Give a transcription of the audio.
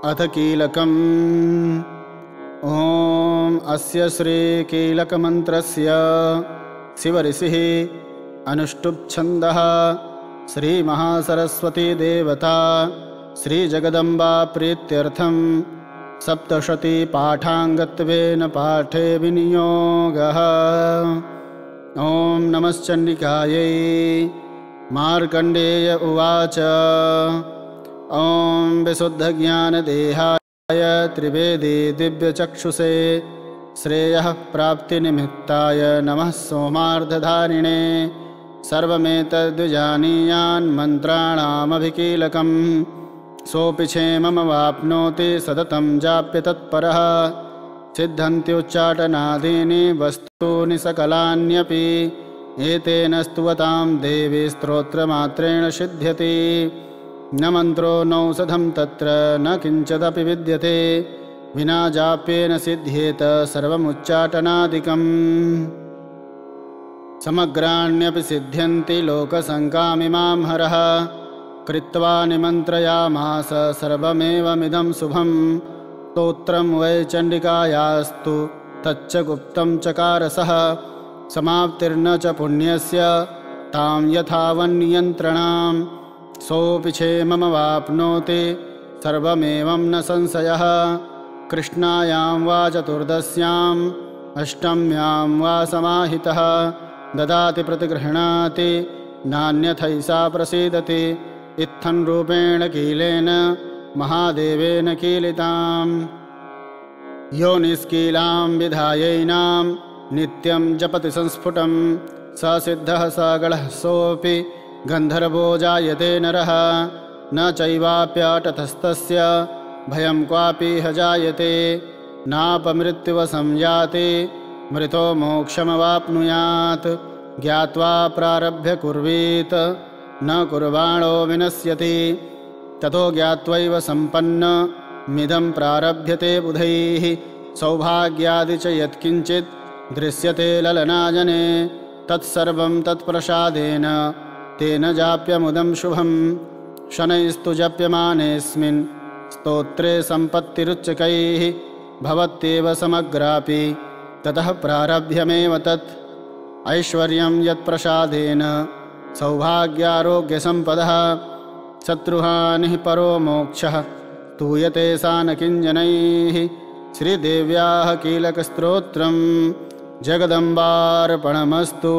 अथ कीलकम्। ॐ अस्य श्रीकीलकमन्त्रस्य शिवऋषिः अनुष्टुप्छन्दः श्रीमहासरस्वतीदेवता श्रीजगदम्बा प्रीत्यर्थं सप्तशतीपाठाङ्गत्वेन पाठे विनियोगः। ॐ नमश्चण्डिकायै। मार्कण्डेय उवाच। ॐ विशुद्धज्ञानदेहाय त्रिवेदी दिव्यचक्षुषे श्रेयः प्राप्तिनिमित्ताय नमः सोमार्धधारिणे। सर्वमेतद्विजानीयान् मन्त्राणामभिकीलकम् सोऽपि क्षेममवाप्नोति सततं जाप्य तत्परः। सिद्धन्त्युच्चाटनादीनि वस्तूनि सकलान्यपि एतेन स्तुवतां देवी स्तोत्रमात्रेण सिद्ध्यति। न मन्त्रो नौषधं तत्र न किञ्चिदपि विद्यते विना जाप्येन सिद्ध्येत सर्वमुच्चाटनादिकम्। समग्राण्यपि सिद्ध्यन्ति लोकसङ्कामिमां हरः। कृत्वा निमन्त्रयामास सर्वमेवमिदं शुभं। स्तोत्रं वै चण्डिकायास्तु तच्च गुप्तं चकारसः। समाप्तिर्न च पुण्यस्य तां यथावन्नियन्त्रणाम्। सोऽपि क्षेममवाप्नोति सर्वमेवं न संशयः। कृष्णायां वा चतुर्दश्याम् अष्टम्यां वा समाहितः ददाति प्रतिगृह्णाति नान्यथैषा प्रसीदति। इत्थं रूपेण कीलेन महादेवेन कीलिताम्। यो निष्कीलां विधायैनां नित्यं जपति संस्फुटं स सिद्धः स गणः सोऽपि गन्धर्वो जायते नरः। न चैवाप्यटतस्तस्य भयं क्वापीह जायते। नापमृत्युवशं याति मृतो मोक्षमवाप्नुयात्। ज्ञात्वा प्रारभ्य कुर्वीत न कुर्वाणो विनश्यति। ततो ज्ञात्वैव सम्पन्नमिदं प्रारभ्यते बुधैः। सौभाग्यादि च यत्किञ्चित् दृश्यते ललनाजने तत्सर्वं तत्प्रसादेन तेन जाप्यमुदं शुभं। शनैस्तु जप्यमानेऽस्मिन् स्तोत्रे सम्पत्तिरुच्चकैः भवत्येव समग्रापि ततः प्रारभ्यमेव तत्। ऐश्वर्यं यत्प्रसादेन सौभाग्यारोग्यसम्पदः। शत्रुहानिः परो मोक्षः स्तूयते सा न किञ्जनैः। श्रीदेव्याः कीलकस्तोत्रं जगदम्बार्पणमस्तु।